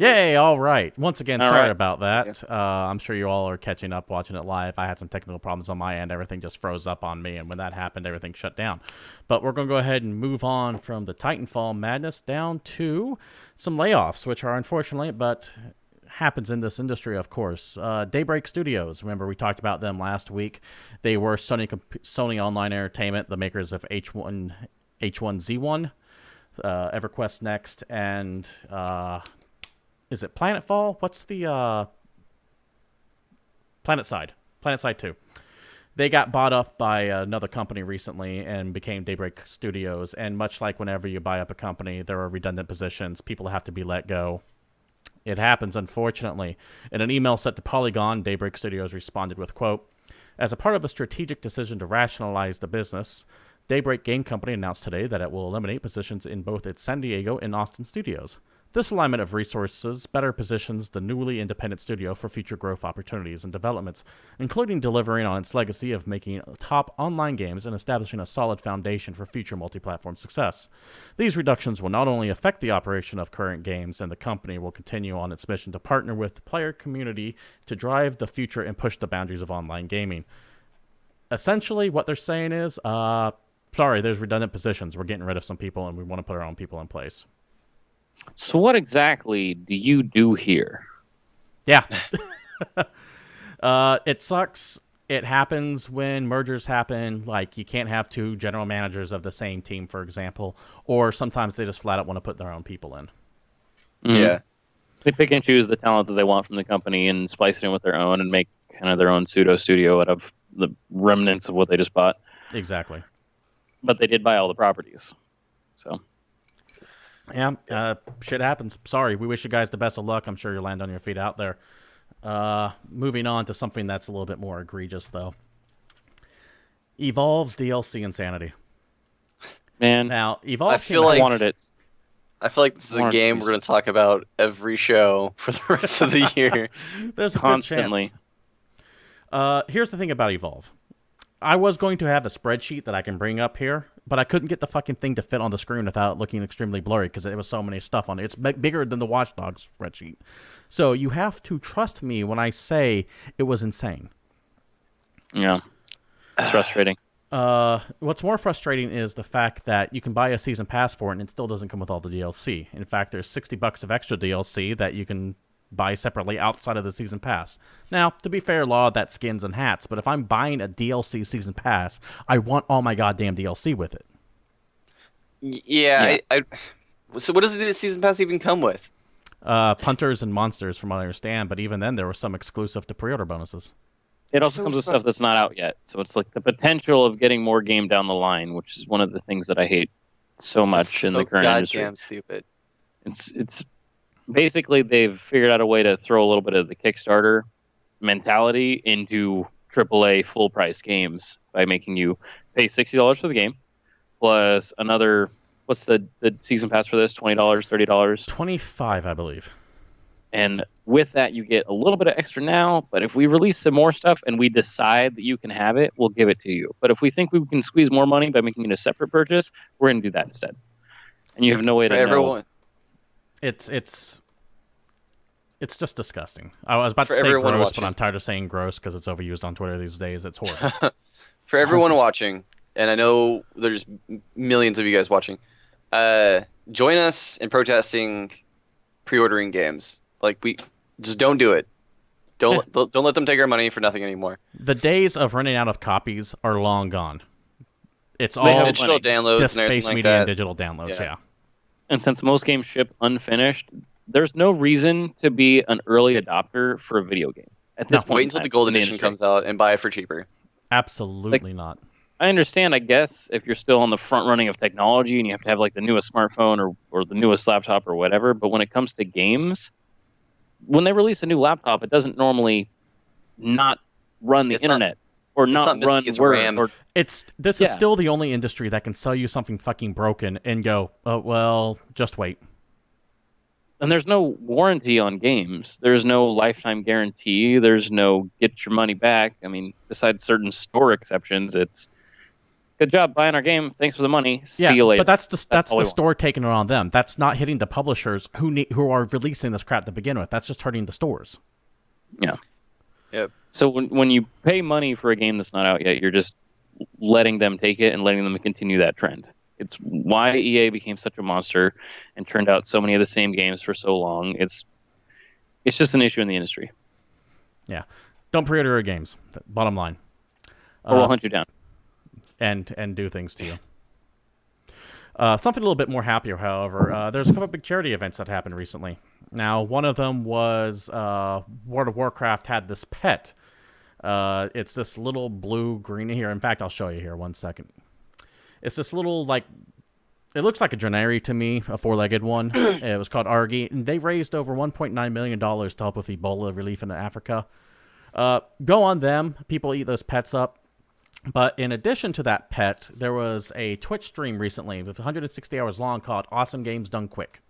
Yay, all right. Once again, All sorry right. about that. I'm sure you all are catching up watching it live. I had some technical problems on my end. Everything just froze up on me, and when that happened, everything shut down. But we're going to go ahead and move on from the Titanfall madness down to some layoffs, which are unfortunate, but happens in this industry, of course. Daybreak Studios, remember we talked about them last week. They were Sony Online Entertainment, the makers of H1Z1, EverQuest Next, and... is it Planetfall? What's the PlanetSide? PlanetSide 2. They got bought up by another company recently and became Daybreak Studios. And much like whenever you buy up a company, there are redundant positions. People have to be let go. It happens, unfortunately. In an email sent to Polygon, Daybreak Studios responded with, quote, "As a part of a strategic decision to rationalize the business, Daybreak Game Company announced today that it will eliminate positions in both its San Diego and Austin studios. This alignment of resources better positions the newly independent studio for future growth opportunities and developments, including delivering on its legacy of making top online games and establishing a solid foundation for future multi-platform success. These reductions will not only affect the operation of current games, and the company will continue on its mission to partner with the player community to drive the future and push the boundaries of online gaming." Essentially, what they're saying is, sorry, there's redundant positions. We're getting rid of some people, and we want to put our own people in place. So what exactly do you do here? Yeah. It sucks. It happens when mergers happen. Like, you can't have two general managers of the same team, for example. Or sometimes they just flat out want to put their own people in. Yeah. They pick and choose the talent that they want from the company and splice it in with their own and make kind of their own pseudo studio out of the remnants of what they just bought. Exactly. But they did buy all the properties. So... yeah, shit happens. Sorry, we wish you guys the best of luck. I'm sure you'll land on your feet out there. Moving on to something that's a little bit more egregious, though. Evolve's DLC insanity. Man, Now, Evolve I feel like wanted it. I feel like this is a game we're going to talk about every show for the rest of the year. There's a Constantly. good chance. Here's the thing about Evolve. I was going to have a spreadsheet that I can bring up here, but I couldn't get the fucking thing to fit on the screen without looking extremely blurry because there was so many stuff on it. It's bigger than the Watch Dogs spreadsheet. So you have to trust me when I say it was insane. Yeah. It's frustrating. What's more frustrating is the fact that you can buy a season pass for it and it still doesn't come with all the DLC. In fact, there's $60 of extra DLC that you can buy separately outside of the season pass. Now, to be fair, a lot of that skins and hats, but if I'm buying a DLC season pass, I want all my goddamn DLC with it. Yeah. So what does the season pass even come with? Punters and monsters, from what I understand, but even then, there was some exclusive to pre-order bonuses. It also comes with stuff that's not out yet. So it's like the potential of getting more game down the line, which is one of the things that I hate so much in the current industry. Goddamn stupid. It's basically they've figured out a way to throw a little bit of the Kickstarter mentality into AAA full price games by making you pay $60 for the game plus another. What's the season pass for this? $20, $30? $25, I believe. And with that, you get a little bit of extra now. But if we release some more stuff and we decide that you can have it, we'll give it to you. But if we think we can squeeze more money by making it a separate purchase, we're going to do that instead. And you have no way to know. It's just disgusting. I was about to say gross, but I'm tired of saying gross because it's overused on Twitter these days. It's horrible. For everyone watching, and I know there's millions of you guys watching, join us in protesting pre-ordering games. Like, we just don't do it. Don't let them take our money for nothing anymore. The days of running out of copies are long gone. It's all digital downloads, disc-based like media that. and digital downloads. Yeah. And since most games ship unfinished, there's no reason to be an early adopter for a video game. At this point, wait until the gold edition comes out and buy it for cheaper. Absolutely not. I understand, I guess, if you're still on the front running of technology and you have to have like the newest smartphone or the newest laptop or whatever, but when it comes to games, when they release a new laptop, it doesn't normally not run the internet or not run Word. This is still the only industry that can sell you something fucking broken and go, oh, well, just wait. And there's no warranty on games. There's no lifetime guarantee. There's no get your money back. I mean, besides certain store exceptions, it's good job buying our game. Thanks for the money. Yeah, See you later. but that's the all we store taking it on them. That's not hitting the publishers who are releasing this crap to begin with. That's just hurting the stores. Yeah. Yep. So when you pay money for a game that's not out yet, you're just letting them take it and letting them continue that trend. It's why EA became such a monster and turned out so many of the same games for so long. It's just an issue in the industry. Yeah. Don't pre-order your games. Bottom line. Or we'll hunt you down. And do things to you. Something a little bit more happier, however. There's a couple of big charity events that happened recently. Now, one of them was World of Warcraft had this pet. It's this little blue-green here. In fact, I'll show you here. 1 second. It's this little, like, it looks like a Drenary to me, a four-legged one. It was called Argy, and they raised over $1.9 million to help with Ebola relief in Africa. Go on them. People eat those pets up. But in addition to that pet, there was a Twitch stream recently with 160 hours long called Awesome Games Done Quick.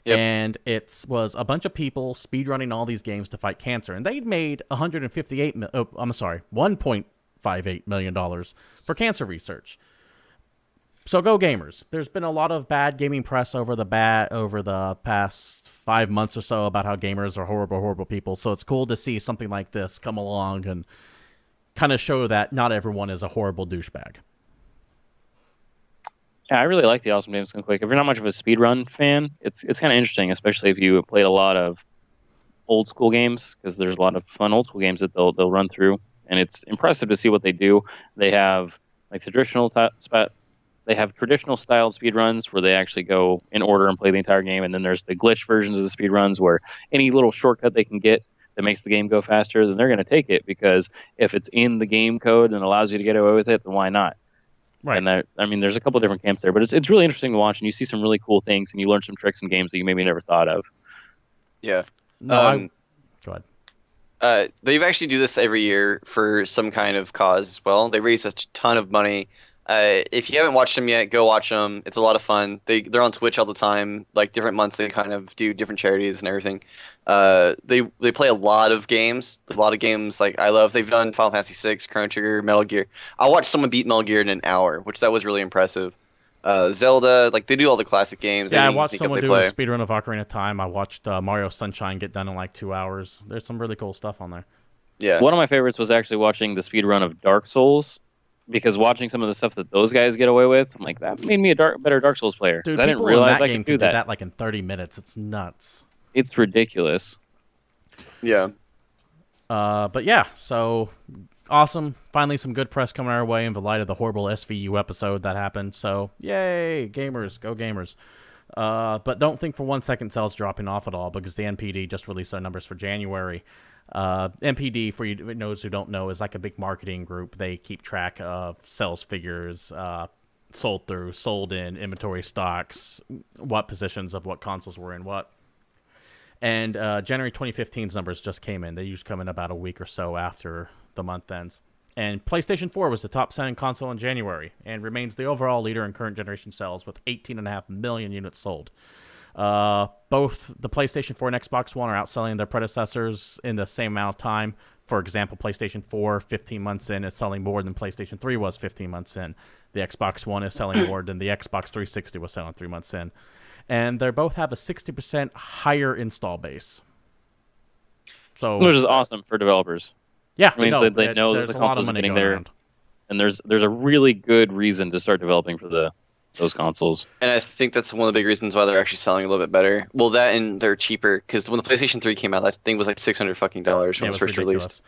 Yep. And it was a bunch of people speedrunning all these games to fight cancer. And they made $1.58 million for cancer research. So go gamers. There's been a lot of bad gaming press over the past 5 months or so about how gamers are horrible, horrible people. So it's cool to see something like this come along and kind of show that not everyone is a horrible douchebag. Yeah, I really like the Awesome Games Done Quick. If you're not much of a speedrun fan, it's kind of interesting, especially if you played a lot of old school games, because there's a lot of fun old school games that they'll run through, and it's impressive to see what they do. They have like traditional styled speedruns where they actually go in order and play the entire game, and then there's the glitch versions of the speedruns where any little shortcut they can get that makes the game go faster, then they're going to take it, because if it's in the game code and allows you to get away with it, then why not? Right. And there's a couple of different camps there, but it's really interesting to watch, and you see some really cool things, and you learn some tricks in games that you maybe never thought of. Yeah. Go ahead. They actually do this every year for some kind of cause as well. They raise a ton of money. If you haven't watched them yet, go watch them. It's a lot of fun. They're on Twitch all the time. Like different months, they kind of do different charities and everything. They play a lot of games. Like I love. They've done Final Fantasy VI, Chrono Trigger, Metal Gear. I watched someone beat Metal Gear in an hour, which that was really impressive. Zelda, like they do all the classic games. Yeah, I watched someone do a speedrun of Ocarina of Time. I watched Mario Sunshine get done in like 2 hours. There's some really cool stuff on there. Yeah. One of my favorites was actually watching the speedrun of Dark Souls. Because watching some of the stuff that those guys get away with, I'm like, that made me a better Dark Souls player. Dude, I didn't realize I could do that. Like in 30 minutes. It's nuts. It's ridiculous. Yeah. But yeah, so awesome. Finally, some good press coming our way in the light of the horrible SVU episode that happened. So yay, gamers, go gamers. But don't think for 1 second sales dropping off at all, because the NPD just released their numbers for January. NPD, for you those who don't know, is like a big marketing group. They keep track of sales figures, sold through, sold in, inventory stocks, what positions of what consoles were in what. And January 2015's numbers just came in. They usually come in about a week or so after the month ends. And PlayStation 4 was the top-selling console in January and remains the overall leader in current generation sales with 18.5 million units sold. Both the PlayStation 4 and Xbox One are outselling their predecessors in the same amount of time. For example, PlayStation 4, 15 months in, is selling more than PlayStation 3 was 15 months in. The Xbox One is selling more than the Xbox 360 was selling 3 months in. And they both have a 60% higher install base. So, which is awesome for developers. Yeah, it means that they know that the console's getting there, around. And there's a really good reason to start developing for those consoles. And I think that's one of the big reasons why they're actually selling a little bit better. Well, that and they're cheaper, because when the PlayStation 3 came out, that thing was like $600 when it was first released.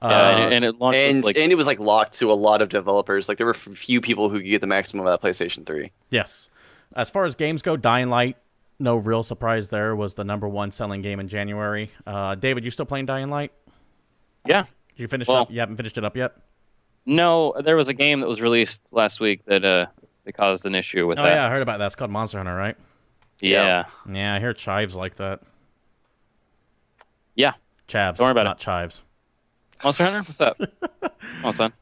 And it launched and it was like locked to a lot of developers. Like there were few people who could get the maximum of that PlayStation 3. Yes. As far as games go, Dying Light, no real surprise there, was the #1 selling game in January. David, you still playing Dying Light? Yeah. Did you finish it up? You haven't finished it up yet? No, there was a game that was released last week that caused an issue with that. Oh, yeah, I heard about that. It's called Monster Hunter, right? Yeah. Yeah, I hear chives like that. Yeah. Chavs, don't worry about not chives. Monster Hunter? What's up? Come on, son.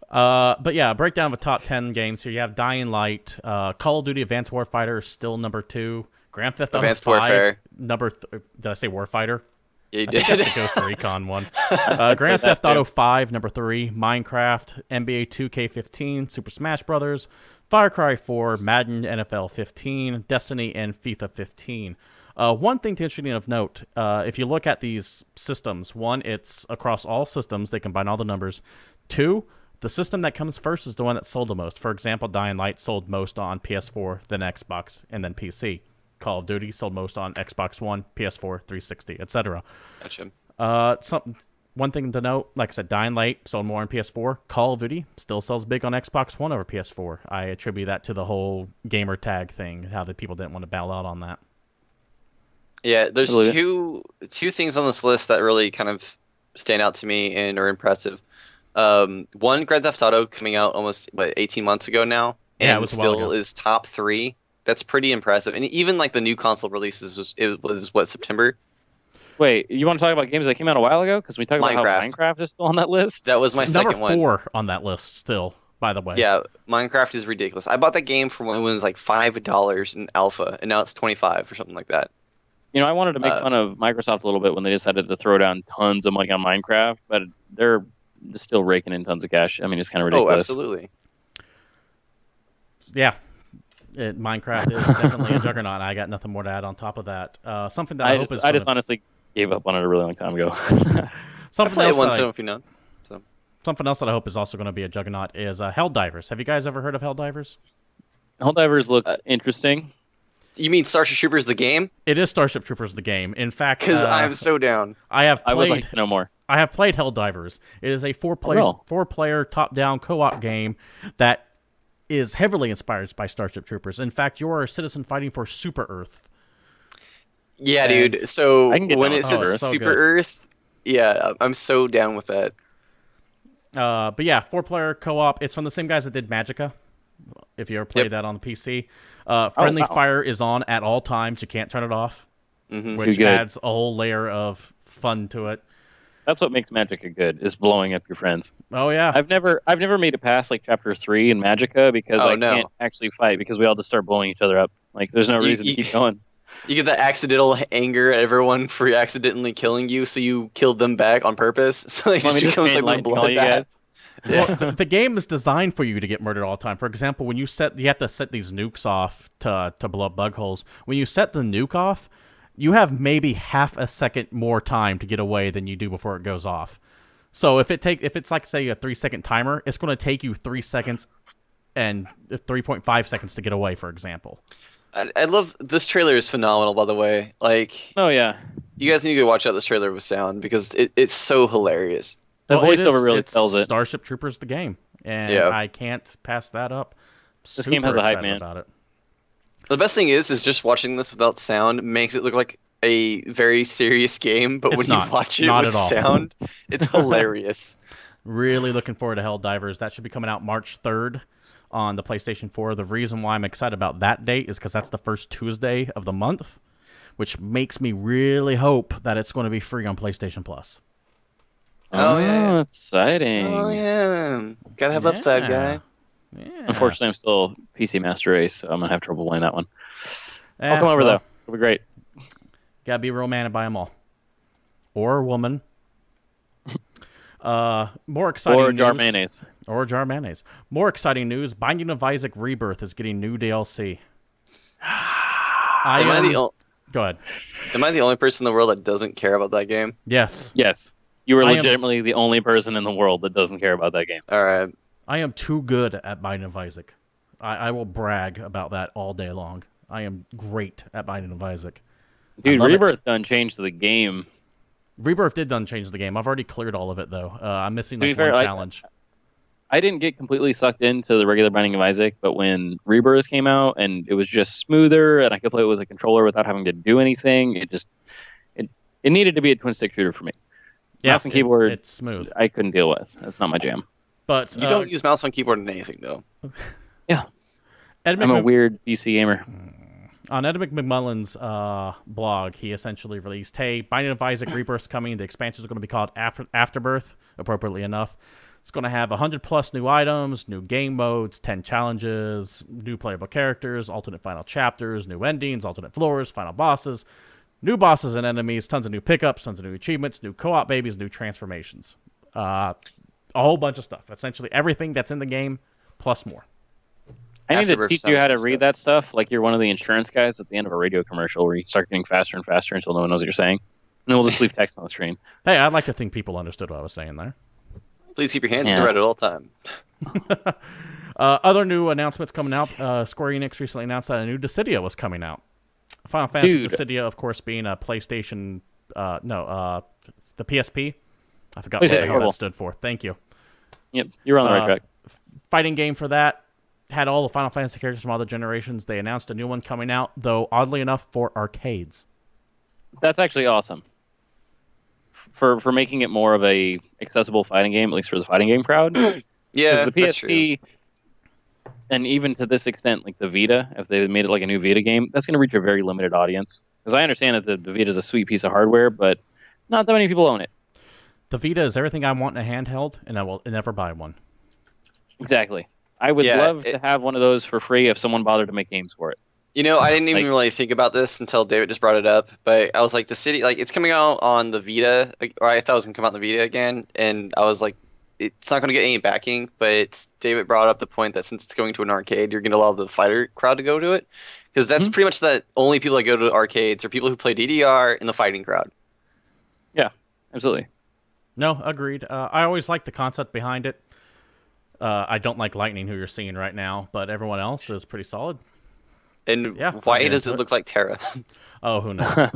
But yeah, breakdown of the top 10 games here. You have Dying Light, Call of Duty Advanced Warfighter is still #2, Grand Theft Auto 5, Warfare. did I say Warfighter? Yeah, you I think did. that's the Ghost Recon one. Grand Theft Auto 5, number 3, Minecraft, NBA 2K15, Super Smash Brothers, Far Cry 4, Madden NFL 15, Destiny, and FIFA 15. One thing interesting of note, if you look at these systems, one, it's across all systems. They combine all the numbers. 2, the system that comes first is the one that sold the most. For example, Dying Light sold most on PS4, then Xbox, and then PC. Call of Duty sold most on Xbox One, PS4, 360, etc. Gotcha. One thing to note, like I said, Dying Light sold more on PS4. Call of Duty still sells big on Xbox One over PS4. I attribute that to the whole gamer tag thing, how the people didn't want to bow out on that. Yeah, there's two things on this list that really kind of stand out to me and are impressive. One, Grand Theft Auto coming out almost 18 months ago now, and Yeah, it was a while still ago. is top 3. That's pretty impressive. And even like the new console releases was what, September? Wait, you want to talk about games that came out a while ago? Because we talked about how Minecraft. Minecraft is still on that list. That was my Number second one. 4 on that list still, by the way. Yeah, Minecraft is ridiculous. I bought that game for when it was like $5 in alpha, and now it's 25 or something like that. You know, I wanted to make fun of Microsoft a little bit when they decided to throw down tons of money on Minecraft, but they're still raking in tons of cash. I mean, it's kind of ridiculous. Oh, absolutely. Yeah. Minecraft is definitely a juggernaut. I got nothing more to add on top of that. Something that I hope is I just honestly gave up on it a really long time ago. something I else played that once, if you know. So something else that I hope is also going to be a juggernaut is Helldivers. Have you guys ever heard of Helldivers? Helldivers looks interesting. you mean Starship Troopers the game? It is Starship Troopers the game. In fact, Because I'm so down. I would like to know more. I have played Helldivers. It is a four-player top-down co-op game that is heavily inspired by Starship Troopers. In fact, you are a citizen fighting for Super Earth. Yeah, And dude. So I can get when down it with said Earth. So Super good. Earth, yeah, I'm so down with that. But yeah, four-player co-op. It's from the same guys that did Magicka, if you ever played that on the PC. Friendly fire is on at all times. You can't turn it off, which adds a whole layer of fun to it. That's what makes Magicka good, is blowing up your friends. Oh, yeah. I've never made it past like chapter 3 in Magicka because I can't actually fight because we all just start blowing each other up. Like there's no reason to keep going. You get that accidental anger at everyone for accidentally killing you, so you killed them back on purpose. So it just becomes like a bloodbath. Well, the game is designed for you to get murdered all the time. For example, when you have to set these nukes off to blow up bug holes. When you set the nuke off, you have maybe half a second more time to get away than you do before it goes off. So if it's like, say, a 3-second timer, it's going to take you 3 seconds and 3.5 seconds to get away, for example. I love this trailer is phenomenal, by the way. Like, oh yeah, you guys need to go watch out this trailer with sound because it's so hilarious. The voiceover really sells it. Starship Troopers the game, and I can't pass that up. This game has a hype, man. About it. The best thing is just watching this without sound makes it look like a very serious game, but when you watch it with sound, it's hilarious. Really looking forward to Helldivers. That should be coming out March 3rd on the PlayStation 4. The reason why I'm excited about that date is because that's the first Tuesday of the month, which makes me really hope that it's going to be free on PlayStation Plus. Oh, yeah. Exciting. Oh, yeah. Gotta have upside, guy. Yeah. Unfortunately, I'm still PC Master Race, so I'm going to have trouble playing that one. I'll come over, though. It'll be great. Gotta be a real man and buy them all. Or a woman. More exciting news. Or a jar of mayonnaise. Or a jar of mayonnaise. More exciting news. Binding of Isaac Rebirth is getting new DLC. Go ahead. Am I the only person in the world that doesn't care about that game? Yes. Yes. You are legitimately the only person in the world that doesn't care about that game. All right. I am too good at Binding of Isaac. I will brag about that all day long. I am great at Binding of Isaac. Dude, Rebirth done changed the game. Rebirth did done change the game. I've already cleared all of it, though. I'm missing one challenge. I didn't get completely sucked into the regular Binding of Isaac, but when Rebirth came out and it was just smoother and I could play it with a controller without having to do anything, it needed to be a twin-stick shooter for me. Yeah, mouse and keyboard, it's smooth. I couldn't deal with. That's not my jam. But you don't use mouse and keyboard in anything, though. Yeah. I'm a weird PC gamer. On Ed McMullen's blog, he essentially released, hey, Binding of Isaac Rebirth's coming. The expansions are going to be called Afterbirth, appropriately enough. It's going to have 100-plus new items, new game modes, 10 challenges, new playable characters, alternate final chapters, new endings, alternate floors, final bosses, New bosses and enemies, tons of new pickups, tons of new achievements, new co-op babies, new transformations. A whole bunch of stuff. Essentially everything that's in the game, plus more. I need to Afterbirth teach you how to sounds read that stuff like you're one of the insurance guys at the end of a radio commercial where you start getting faster and faster until no one knows what you're saying. And then we'll just leave text on the screen. Hey, I'd like to think people understood what I was saying there. Please keep your hands in the red at all time. Other new announcements coming out. Square Enix recently announced that a new Dissidia was coming out. Final Fantasy Dissidia, of course, being a PlayStation... the PSP. I forgot what the hell that stood for. Thank you. Yep, you're on the right track. Fighting game for that. Had all the Final Fantasy characters from other generations. They announced a new one coming out, though, oddly enough, for arcades. That's actually awesome. For making it more of a accessible fighting game, at least for the fighting game crowd. Yeah, the PSP, and even to this extent, like the Vita, if they made it like a new Vita game, that's going to reach a very limited audience. Because I understand that the Vita is a sweet piece of hardware, but not that many people own it. The Vita is everything I want in a handheld, and I will never buy one. Exactly. I would love to have one of those for free if someone bothered to make games for it. You know, I didn't even really think about this until David just brought it up, but I was like, it's coming out on the Vita, or I thought it was going to come out on the Vita again, and I was like, it's not going to get any backing, but David brought up the point that since it's going to an arcade, you're going to allow the fighter crowd to go to it, because that's pretty much the only people that go to arcades are people who play DDR in the fighting crowd. Yeah, absolutely. No, agreed. I always like the concept behind it. I don't like Lightning, who you're seeing right now, but everyone else is pretty solid. And why does it look like Terra? Oh, who knows?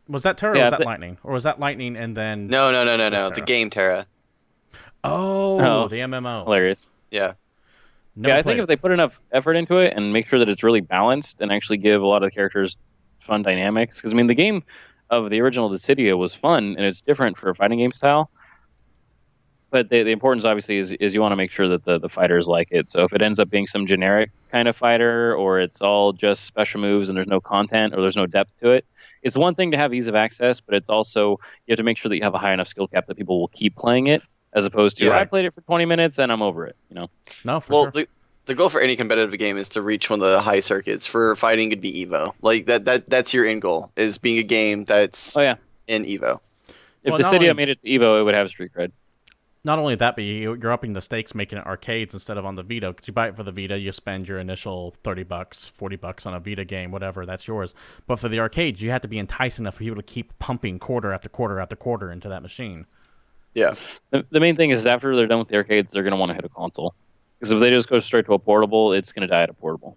Was that Terra or was that Lightning? Or was that Lightning and then... No. The game Terra. Oh, the MMO. Hilarious. Yeah. I think if they put enough effort into it and make sure that it's really balanced and actually give a lot of the characters fun dynamics. Because, I mean, the game of the original Dissidia was fun, and it's different for a fighting game style. But the importance, obviously, is you want to make sure that the fighters like it. So if it ends up being some generic kind of fighter, or it's all just special moves and there's no content or there's no depth to it, it's one thing to have ease of access, but it's also, you have to make sure that you have a high enough skill cap that people will keep playing it, as opposed to, I played it for 20 minutes and I'm over it, you know? No, for sure. The goal for any competitive game is to reach one of the high circuits. For fighting, it'd be EVO. Like, that's your end goal, is being a game that's in EVO. If Dissidia made it to EVO, it would have street cred. Not only that, but you're upping the stakes, making it arcades instead of on the Vita. Because you buy it for the Vita, you spend your initial $30, $40 on a Vita game, whatever, that's yours. But for the arcades, you have to be enticing enough for people to keep pumping quarter after quarter after quarter into that machine. Yeah. The main thing is after they're done with the arcades, they're going to want to hit a console. Because if they just go straight to a portable, it's going to die at a portable.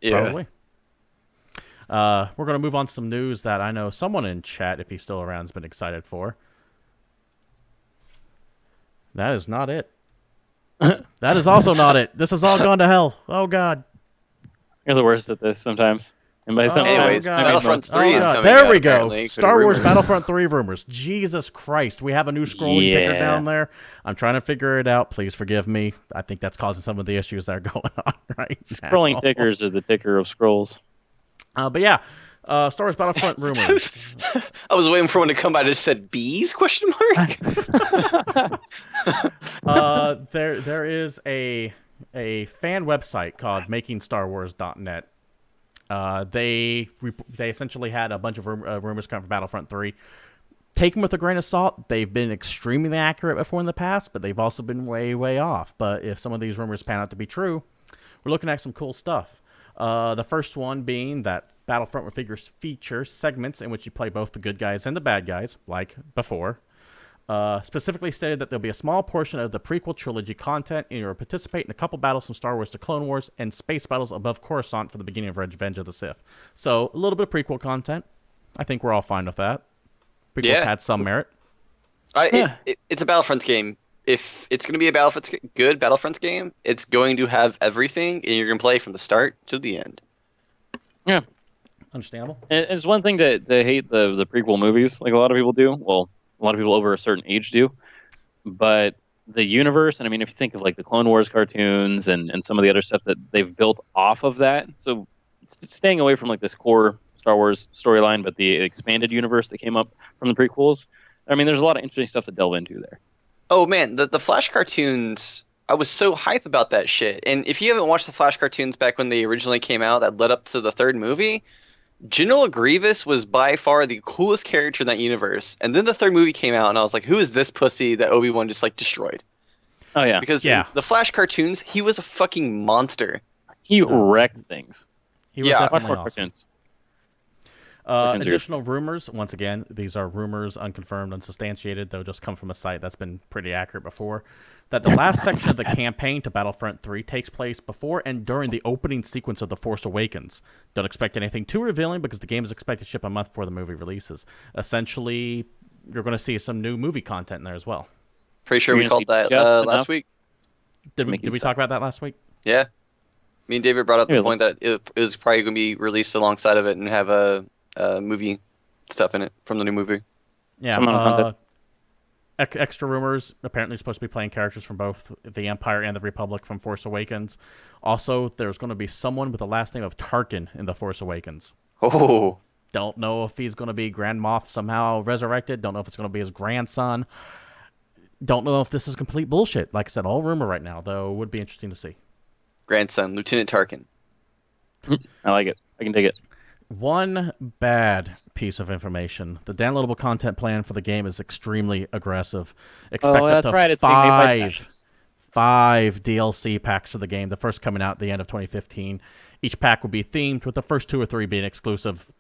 Yeah. Probably. We're going to move on to some news that I know someone in chat, if he's still around, has been excited for. That is not it. That is also not it. This has all gone to hell. Oh, God. You're the worst at this sometimes. And by anyways, Battlefront 3 is coming there out, we go. apparently. Star Wars Battlefront 3 rumors. Jesus Christ. We have a new scrolling ticker down there. I'm trying to figure it out. Please forgive me. I think that's causing some of the issues that are going on right now. Scrolling tickers are the ticker of scrolls. But yeah. Star Wars Battlefront rumors. I was waiting for one to come by that just said bees? Question mark. There is a fan website called MakingStarWars.net. They essentially had a bunch of rumors come from Battlefront 3. Take them with a grain of salt. They've been extremely accurate before in the past, but they've also been way, way off. But if some of these rumors pan out to be true, we're looking at some cool stuff. The first one being that Battlefront will feature segments in which you play both the good guys and the bad guys, like before. Specifically stated that there'll be a small portion of the prequel trilogy content, and you'll participate in a couple battles from Star Wars to Clone Wars and space battles above Coruscant for the beginning of Revenge of the Sith. So, a little bit of prequel content. I think we're all fine with that. Prequels had some merit. It's a Battlefront game. If it's going to be a good Battlefront game, it's going to have everything, and you're going to play from the start to the end. Yeah. Understandable. It's one thing to hate the prequel movies, like a lot of people do. Well, a lot of people over a certain age do. But the universe, and I mean, if you think of like the Clone Wars cartoons and some of the other stuff that they've built off of that, so staying away from like this core Star Wars storyline, but the expanded universe that came up from the prequels, I mean, there's a lot of interesting stuff to delve into there. Oh man, the Flash cartoons, I was so hype about that shit. And if you haven't watched the Flash cartoons back when they originally came out that led up to the third movie, General Grievous was by far the coolest character in that universe. And then the third movie came out, and I was like, who is this pussy that Obi-Wan just like destroyed? Oh yeah, Because in the Flash cartoons, he was a fucking monster. he wrecked things. He was Yeah. Watch definitely more awesome. cartoons. Cartoons are- Additional rumors, once again, these are rumors, unconfirmed, unsubstantiated, they'll just come from a site that's been pretty accurate before, that the last section of the campaign to Battlefront 3 takes place before and during the opening sequence of The Force Awakens. Don't expect anything too revealing because the game is expected to ship a month before the movie releases. Essentially, you're going to see some new movie content in there as well. Pretty sure You're we gonna called see that just last enough? week. Did we Making talk about that last week? Yeah. Me and David brought up the Yeah. point that it was probably going to be released alongside of it and have a movie stuff in it from the new movie. Yeah. Some amount of content. Extra rumors, apparently supposed to be playing characters from both the Empire and the Republic from Force Awakens. Also, there's going to be someone with the last name of Tarkin in The Force Awakens. Oh, Don't know if he's going to be Grand Moff somehow resurrected. Don't know if it's going to be his grandson. Don't know if this is complete bullshit. Like I said, all rumor right now, though. Would be interesting to see. grandson, Lieutenant Tarkin. I like it. I can dig it. One bad piece of information. The downloadable content plan for the game is extremely aggressive. Expect Oh, up that's to right. It's being made by Texas. five DLC packs for the game. The first coming out at the end of 2015. Each pack will be themed, with the first 2 or 3 being exclusively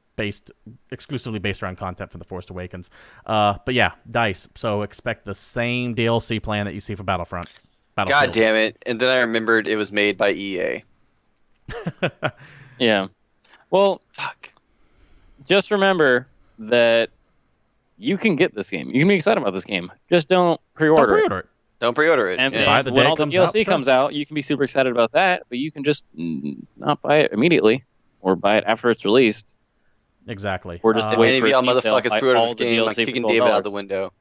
based around content from The Force Awakens. But yeah, DICE. So expect the same DLC plan that you see for Battlefield. God damn it. And then I remembered it was made by EA. Yeah. Well, Fuck. just remember that you can get this game. You can be excited about this game. Just don't pre-order it. it. Don't pre-order it. And Yeah. Buy the when day all it the comes out, DLC sure. comes out, you can be super excited about that, but you can just not buy it immediately or buy it after it's released. Exactly. Or just If wait any of for y'all Steam sale, motherfuckers buy pre-order all this the game, I'm DLC for kicking $12. David out the window.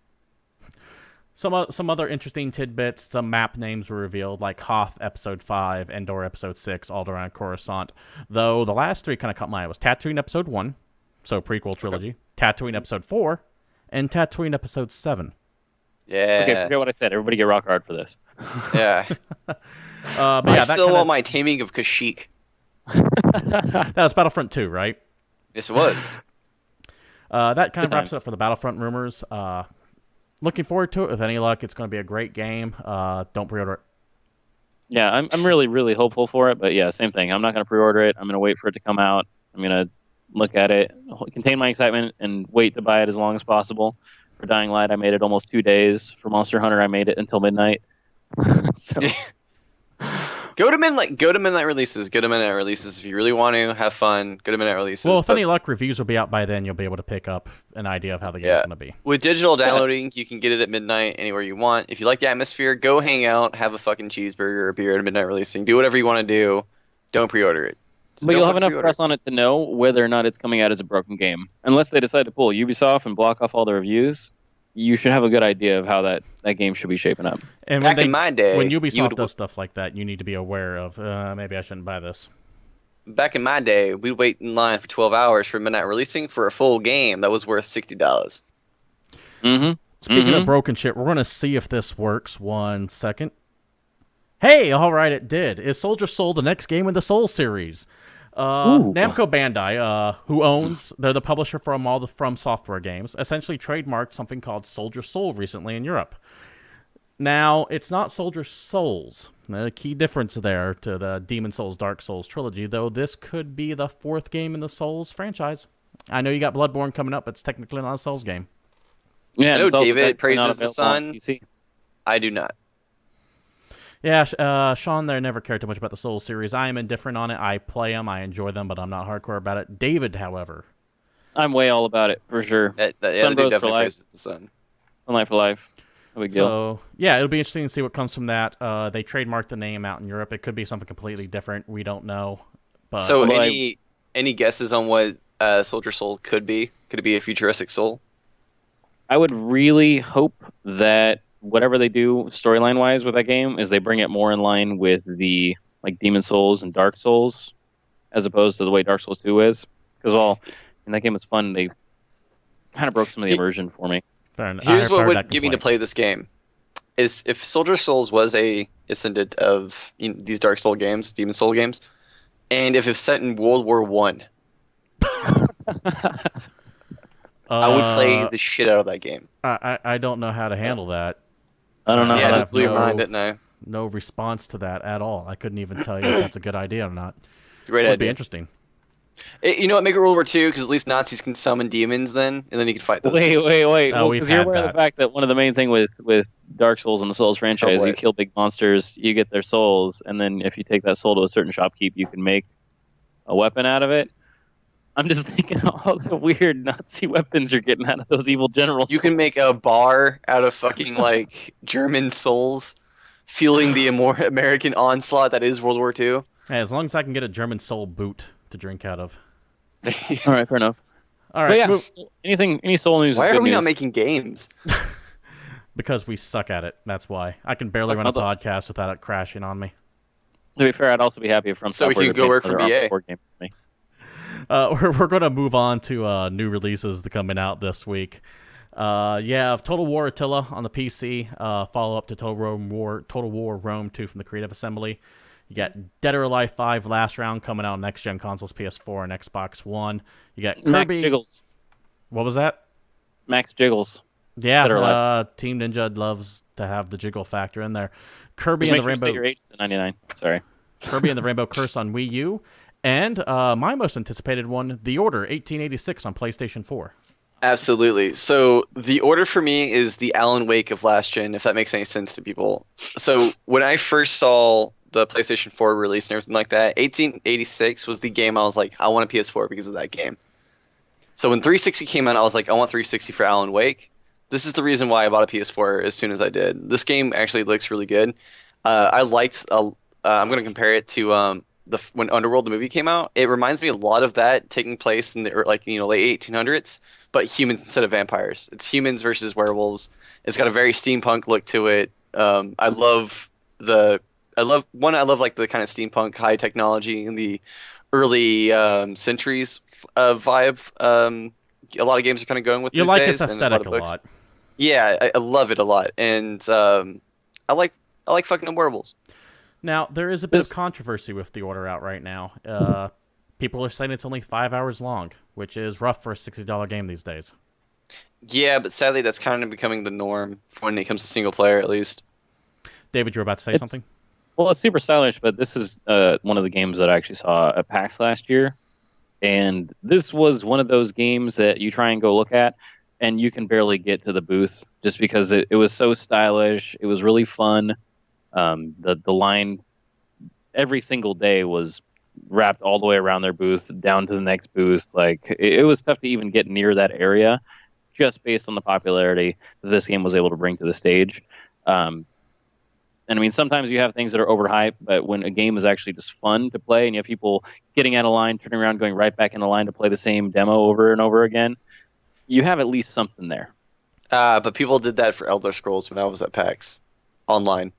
Some other interesting tidbits. Some map names were revealed, like Hoth Episode 5, Endor Episode 6, Alderaan Coruscant. Though the last 3 kind of caught my eye. Was Tatooine Episode 1, so prequel trilogy, Tatooine Episode 4, and Tatooine Episode 7. Yeah. Okay, forget what I said. Everybody get rock hard for this. Yeah. But I yeah, that still kinda, want my Taming of Kashyyyk. that was Battlefront 2, right? Yes, it was. That kind of Good wraps it times. up for the Battlefront rumors. Looking forward to it. With any luck, it's going to be a great game. Don't pre-order it. Yeah, I'm really, really hopeful for it, but yeah, same thing. I'm not going to pre-order it. I'm going to wait for it to come out. I'm going to look at it, contain my excitement, and wait to buy it as long as possible. For Dying Light, I made it almost 2 days. For Monster Hunter, I made it until midnight. So Go to midnight releases. Go to midnight releases if you really want to have fun. Go to midnight releases. Well, with But any luck, reviews will be out by then. You'll be able to pick up an idea of how the game's Yeah. going to be. with digital downloading, you can get it at midnight anywhere you want. If you like the atmosphere, go hang out, have a fucking cheeseburger or beer at a midnight releasing. Do whatever you want to do. Don't pre-order it. Just but don't you'll have fucking enough pre-order press on it to know whether or not it's coming out as a broken game. Unless they decide to pull Ubisoft and block off all the reviews, you should have a good idea of how that game should be shaping up. And Back in my day, when you Ubisoft would- does stuff like that, you need to be aware of, maybe I shouldn't buy this. Back in my day, we'd wait in line for 12 hours for midnight releasing for a full game that was worth $60. Mm-hmm. Speaking of broken shit, we're going to see if this works. 1 second. Hey, all right, it did. Is Soldier Soul the next game in the Soul series? Namco Bandai, who owns, they're the publisher from all the From Software games, essentially trademarked something called Soldier Soul recently in Europe. Now, it's not Soldier Souls. The key difference there to the Demon Souls, Dark Souls trilogy, though this could be the 4th game in the Souls franchise. I know you got Bloodborne coming up, but it's technically not a Souls game. Yeah, I know it's also David technically not praises the available on sun. PC. I do not. Yeah, Sean there never cared too much about the Souls series. I am indifferent on it. I play them, I enjoy them, but I'm not hardcore about it. David, however. I'm way all about it for sure. Yeah, the Sun dude Bros for definitely life. praises the sun. Sunlight for life. No big deal. So, yeah, it'll be interesting to see what comes from that. They trademarked the name out in Europe. It could be something completely different. We don't know. But So Well, any guesses on what Soldier Soul could be? Could it be a futuristic soul? I would really hope that whatever they do storyline wise with that game is they bring it more in line with the like Demon Souls and Dark Souls, as opposed to the way Dark Souls 2 is. Because and that game was fun. They kind of broke some of the immersion for me. fair enough. Here's I've what heard would that get me to complaint. play this game: is if Soldier Souls was a descendant of these Dark Soul games, Demon Soul games, and if it's set in World War I. I would play the shit out of that game. I don't know how to handle that. I don't know. Yeah, how it to- just blew your mind, didn't I? No response to that at all. I couldn't even tell you if that's a good idea or not. Great Would be idea. interesting. You know what? Make it World War II, because at least Nazis can summon demons then, and then you can fight them. Wait. Oh, Well, we've because you're had aware of that. the fact that one of the main thing with Dark Souls and the Souls franchise, boy. you kill big monsters, you get their souls, and then if you take that soul to a certain shopkeep, you can make a weapon out of it. I'm just thinking of all the weird Nazi weapons you're getting out of those evil generals. You can make a bar out of fucking like German souls, fueling the American onslaught that is World War II. Hey, as long as I can get a German soul boot to drink out of. All right, fair enough. All But right, yeah, any soul news? Why is are good we not news. making games? because we suck at it. That's why. I can barely run a podcast without it crashing on me. To be fair, I'd also be happy if From So we Software can to go make work for another BA. board game for me. We're going to move on to new releases that coming out this week. Total War Attila on the PC, follow up to Total War Rome 2 from the Creative Assembly. You got Dead or Alive 5 Last Round coming out on next-gen consoles, PS4 and Xbox One. You got Max Kirby. Jiggles. What was that? Max Jiggles. Yeah, Dead or Alive. Team Ninja loves to have the jiggle factor in there. Kirby Just and make the sure you Rainbow say your age is 99. Sorry. Kirby and the Rainbow Curse on Wii U, and my most anticipated one, The Order 1886 on PlayStation 4. Absolutely. So the order for me is the Alan Wake of last gen, if that makes any sense to people. So when I first saw the PlayStation 4 release and everything like that, 1886 was the game I was like, I want a PS4 because of that game. So when 360 came out, I was like, I want 360 for Alan Wake. This is the reason why I bought a PS4 as soon as I did. This game actually looks really good. I liked. I'm going to compare it to when Underworld the movie came out. It reminds me a lot of that taking place in the late 1800s, but humans instead of vampires. It's humans versus werewolves. It's got a very steampunk look to it. I love like the kind of steampunk high technology in the early centuries vibe. A lot of games are kind of going with You these like days, its and a lot aesthetic of a books. lot. Yeah, I love it a lot, and I like fucking werewolves. Now, there is a bit of controversy with The Order out right now. People are saying it's only 5 hours long, which is rough for a $60 game these days. Yeah, but sadly, that's kind of becoming the norm when it comes to single player, at least. David, you were about to say something? Well, it's super stylish, but this is one of the games that I actually saw at PAX last year. And this was one of those games that you try and go look at, and you can barely get to the booth just because it was so stylish. It was really fun. The line every single day was wrapped all the way around their booth down to the next booth. Like it was tough to even get near that area just based on the popularity that this game was able to bring to the stage. And I mean, sometimes you have things that are overhyped, but when a game is actually just fun to play and you have people getting out of line, turning around, going right back in the line to play the same demo over and over again, you have at least something there. But people did that for Elder Scrolls when I was at PAX online.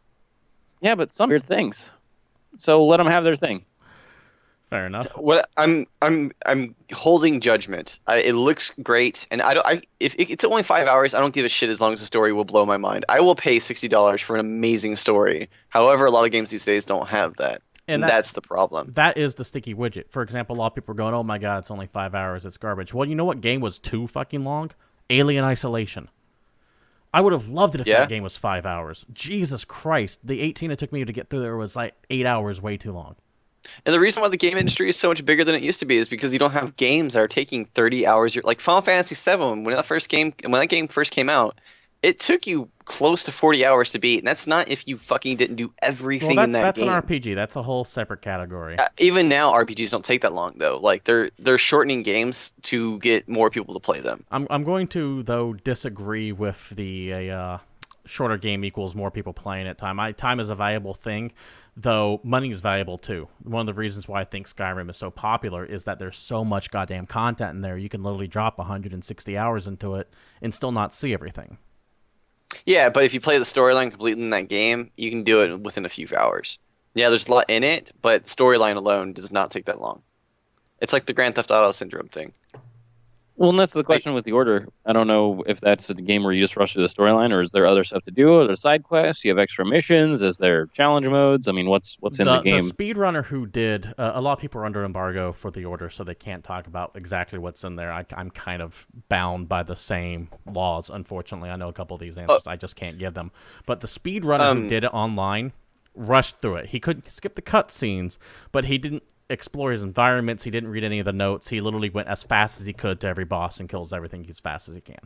Yeah, but some weird things. So let them have their thing. Fair enough. What I'm holding judgment. It looks great, and if it's only 5 hours, I don't give a shit as long as the story will blow my mind. I will pay $60 for an amazing story. However, a lot of games these days don't have that, and that's the problem. That is the sticky widget. For example, a lot of people are going, "Oh my god, it's only 5 hours. It's garbage." Well, you know what game was too fucking long? Alien Isolation. I would have loved it if that game was 5 hours. Jesus Christ, the 18 it took me to get through there was like 8 hours, way too long. And the reason why the game industry is so much bigger than it used to be is because you don't have games that are taking 30 hours. Like Final Fantasy VII, when that game first came out, it took you close to 40 hours to beat, and that's not if you fucking didn't do everything in that game. That's an RPG. That's a whole separate category. Even now, RPGs don't take that long though. Like they're shortening games to get more people to play them. I'm going to though disagree with the shorter game equals more people playing it. Time is a valuable thing, though money is valuable too. One of the reasons why I think Skyrim is so popular is that there's so much goddamn content in there. You can literally drop 160 hours into it and still not see everything. Yeah, but if you play the storyline completely in that game, you can do it within a few hours. Yeah, there's a lot in it, but storyline alone does not take that long. It's like the Grand Theft Auto syndrome thing. Well, and that's the question with the Order. I don't know if that's a game where you just rush through the storyline, or is there other stuff to do? Are there side quests? Do you have extra missions? Is there challenge modes? I mean, what's in the game? The speedrunner who did a lot of people are under embargo for the Order, so they can't talk about exactly what's in there. I'm kind of bound by the same laws, unfortunately. I know a couple of these answers I just can't give them. But the speedrunner who did it online rushed through it. He couldn't skip the cutscenes, but he didn't explore his environments. He didn't read any of the notes. He literally went as fast as he could to every boss and kills everything as fast as he can.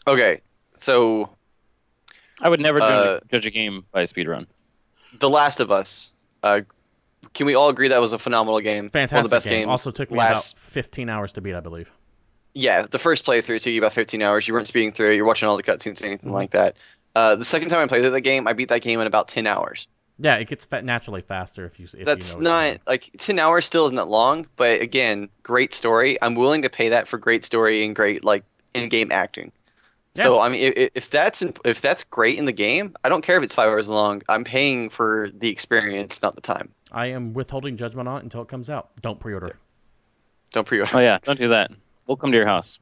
Okay, so I would never judge a game by a speedrun. The Last of Us. Can we all agree that was a phenomenal game? Fantastic One of the best game. games. Also took me about 15 hours to beat, I believe. Yeah, the first playthrough took you about 15 hours. You weren't speeding through it. You're watching all the cutscenes and anything like that. The second time I played that game, I beat that game in about 10 hours. Yeah, it gets naturally faster if you. That's you know not like 10 hours still isn't that long, but again, great story. I'm willing to pay that for great story and great like in-game acting. Yeah. So I mean, if that's great in the game, I don't care if it's 5 hours long. I'm paying for the experience, not the time. I am withholding judgment on it until it comes out. Don't pre-order. Don't pre-order. Oh yeah, don't do that. We'll come to your house.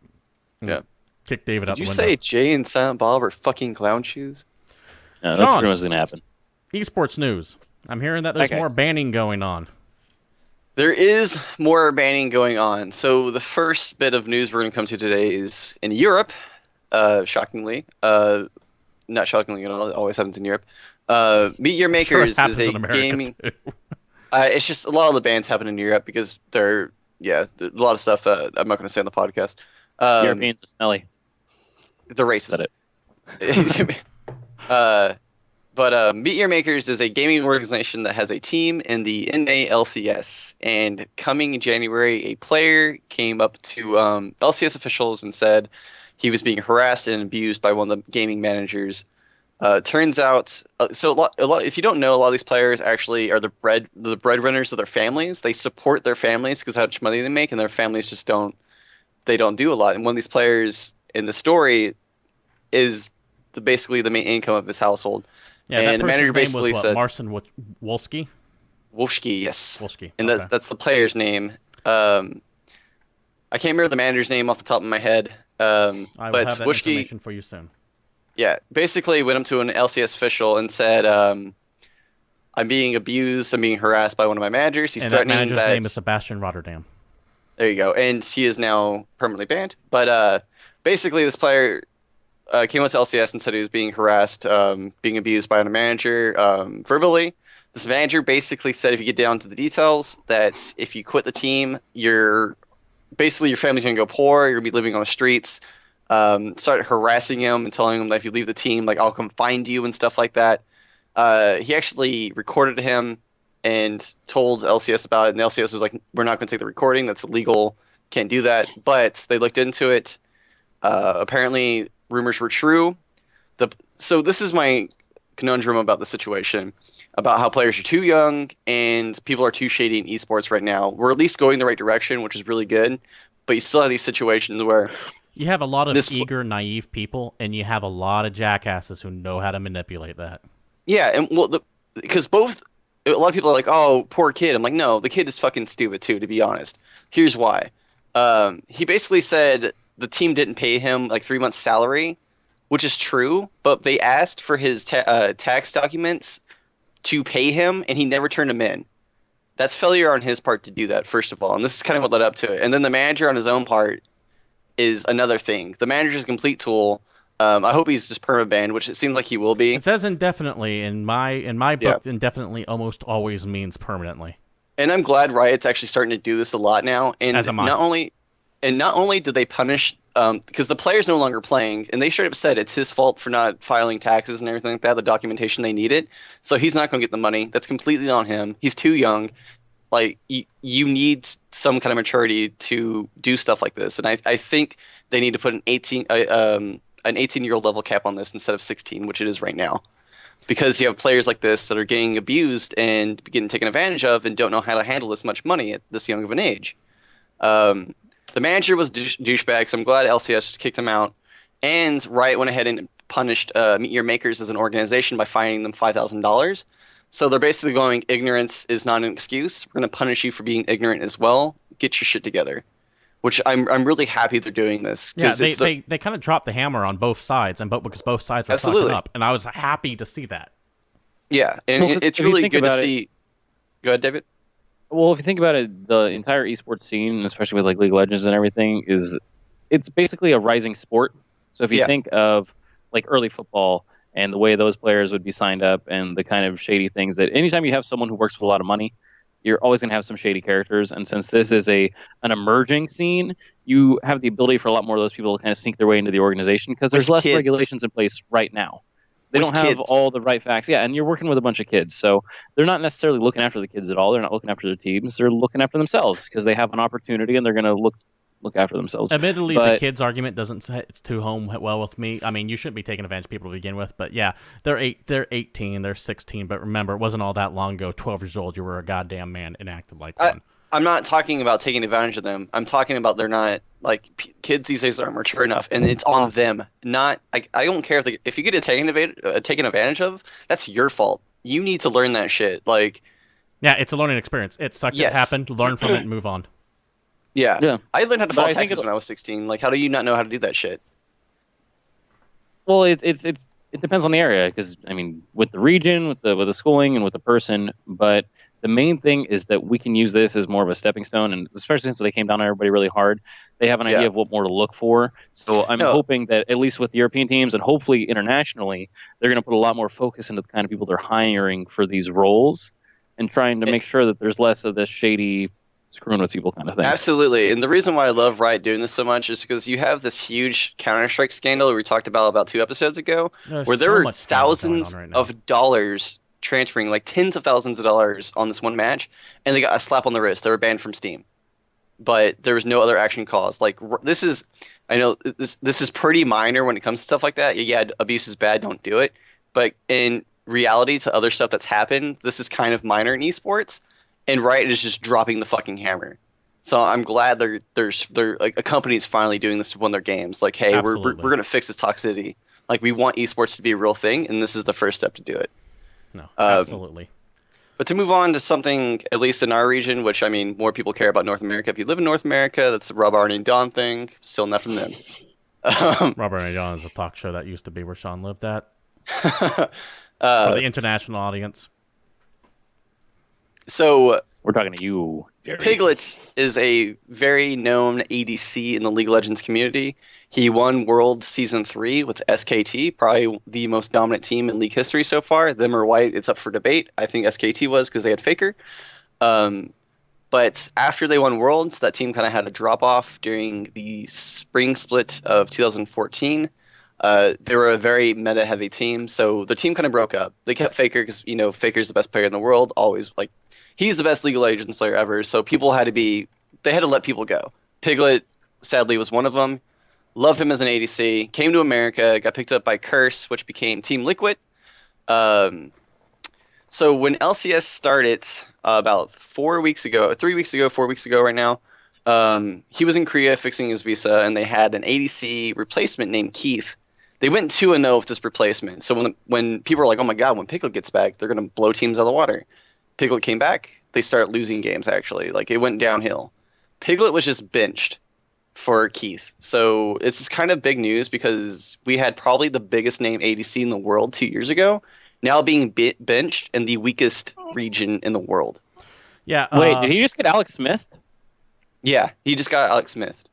Yeah. Kick David out the Did you window. say Jay and Silent Bob are fucking clown shoes? No, that's Sean. pretty much gonna happen. Esports news. I'm hearing that there's more banning going on. There is more banning going on. So the first bit of news we're going to come to today is in Europe. Shockingly, not shockingly at all. It always happens in Europe. Meet Your Makers is a gaming. It's just a lot of the bans happen in Europe because a lot of stuff that I'm not going to say on the podcast. Europeans are smelly. The races. Said it. But Meet Your Makers is a gaming organization that has a team in the NALCS. And coming in January, a player came up to LCS officials and said he was being harassed and abused by one of the gaming managers. Turns out, so a lot. If you don't know, a lot of these players actually are the breadwinners of their families. They support their families because how much money they make, and their families just don't do a lot. And one of these players in the story is basically the main income of his household. Yeah, and that the manager person's name basically was said Marcin Wolski. Wolski, yes. Wolski. And Okay. that's the player's name. I can't remember the manager's name off the top of my head. I will but have that Wolski, information for you soon. yeah, basically went up to an LCS official and said, "I'm being abused. I'm being harassed by one of my managers. He's And that threatening manager's name is Sebastian Rotterdam. There you go. And he is now permanently banned. But basically, this player came up to LCS and said he was being harassed, being abused by a manager verbally. This manager basically said, if you get down to the details, that if you quit the team, your family's going to go poor. You're going to be living on the streets. Started harassing him and telling him that if you leave the team, like I'll come find you and stuff like that. He actually recorded him and told LCS about it, and LCS was like, we're not going to take the recording. That's illegal. Can't do that. But they looked into it. Apparently, rumors were true. So this is my conundrum about the situation, about how players are too young and people are too shady in esports right now. We're at least going the right direction, which is really good. But you still have these situations where you have a lot of eager, naive people, and you have a lot of jackasses who know how to manipulate that. Yeah, and because a lot of people are like, "Oh, poor kid." I'm like, no, the kid is fucking stupid too, to be honest. Here's why. He basically said the team didn't pay him like 3 months' salary, which is true, but they asked for his tax documents to pay him, and he never turned them in. That's failure on his part to do that, first of all, and this is kind of what led up to it. And then the manager on his own part is another thing. The manager's a complete tool. I hope he's just perma-banned, which it seems like he will be. It says indefinitely. In my book, indefinitely almost always means permanently. And I'm glad Riot's actually starting to do this a lot now. And As am I. not only did they punish, because the player's no longer playing, and they straight up said it's his fault for not filing taxes and everything like that, the documentation they needed. So he's not going to get the money. That's completely on him. He's too young. Like, you need some kind of maturity to do stuff like this. And I think they need to put an 18-year-old level cap on this instead of 16, which it is right now. Because you have players like this that are getting abused and getting taken advantage of and don't know how to handle this much money at this young of an age. The manager was douchebag, so I'm glad LCS kicked him out. And Riot went ahead and punished Meet Your Makers as an organization by fining them $5,000. So they're basically going, ignorance is not an excuse. We're going to punish you for being ignorant as well. Get your shit together. which I'm really happy they're doing this. Yeah, 'Cause they kind of dropped the hammer on both sides, because both sides were absolutely. fucking up, and I was happy to see that. Yeah, and Well, 'cause it's if you really think good to about it, see. Go ahead, David. well, if you think about it, the entire esports scene, especially with like League of Legends and everything, it's basically a rising sport. So if you Yeah. think of like early football and the way those players would be signed up and the kind of shady things that anytime you have someone who works with a lot of money, you're always going to have some shady characters. And since this is an emerging scene, you have the ability for a lot more of those people to kind of sneak their way into the organization because there's With less kids. regulations in place right now. They With don't have kids. all the right facts. Yeah, and you're working with a bunch of kids. So they're not necessarily looking after the kids at all. They're not looking after their teams. They're looking after themselves because they have an opportunity and they're going to look after themselves. Admittedly, the But kids argument doesn't hit too home well with me. I mean, you shouldn't be taking advantage of people to begin with, but yeah, they're 18, they're 16, but remember, it wasn't all that long ago. 12 years old, you were a goddamn man and acted like one. I'm not talking about taking advantage of them. I'm talking about they're not like kids these days aren't mature enough, and it's on them. Not like I don't care if you get taken advantage of, that's your fault. You need to learn that shit. Like, yeah, it's a learning experience. It sucked. Yes. It happened. Learn from it and move on. yeah. I learned how to But file I think taxes when I was 16. Like, how do you not know how to do that shit? well, it depends on the area because I mean, with the region, with the schooling, and with the person. But the main thing is that we can use this as more of a stepping stone, and especially since they came down on everybody really hard, they have an idea of what more to look for. So I'm hoping that at least with the European teams and hopefully internationally, they're going to put a lot more focus into the kind of people they're hiring for these roles and trying to make sure that there's less of this shady screwing with people kind of thing. Absolutely. And the reason why I love Riot doing this so much is because you have this huge Counter-Strike scandal we talked about 2 episodes ago, There's where there so were much scandal going thousands on right now. of dollars transferring, like tens of thousands of dollars on this one match, and they got a slap on the wrist. They were banned from Steam. But there was no other action caused. Like, this is, I know this is pretty minor when it comes to stuff like that. Yeah, abuse is bad, don't do it. But in reality to other stuff that's happened, this is kind of minor in esports, and Riot is just dropping the fucking hammer. So I'm glad they're like a company's finally doing this to one of their games. Like, hey, we're gonna fix this toxicity. Like, we want esports to be a real thing, and this is the first step to do it. No, absolutely. But to move on to something, at least in our region, which, I mean, more people care about North America. If you live in North America, that's the Rob Arnie and Don thing. Still not from them. Robert and John is a talk show that used to be where Sean lived at. For uh, the international audience. so We're talking to you, Jerry. Piglet is a very known ADC in the League of Legends community. He won World Season 3 with SKT, probably the most dominant team in League history so far. Them or White, it's up for debate. I think SKT was because they had Faker. But after they won Worlds, that team kind of had a drop-off during the spring split of 2014. They were a very meta-heavy team, so the team kind of broke up. They kept Faker because, you know, Faker's the best player in the world, always, like, he's the best League of Legends player ever, so they had to let people go. Piglet, sadly, was one of them. Loved him as an ADC. Came to America, got picked up by Curse, which became Team Liquid. So when LCS started about 4 weeks ago right now, he was in Korea fixing his visa, and they had an ADC replacement named Keith. They went 2-0 with this replacement. So when people were like, oh my god, when Piglet gets back, they're going to blow teams out of the water. Piglet came back, they started losing games, actually. Like, it went downhill. Piglet was just benched for Keith. So it's kind of big news because we had probably the biggest name ADC in the world 2 years ago, now being benched in the weakest region in the world. Yeah. Wait, did he just get Alex Smith? Yeah, he just got Alex Smith.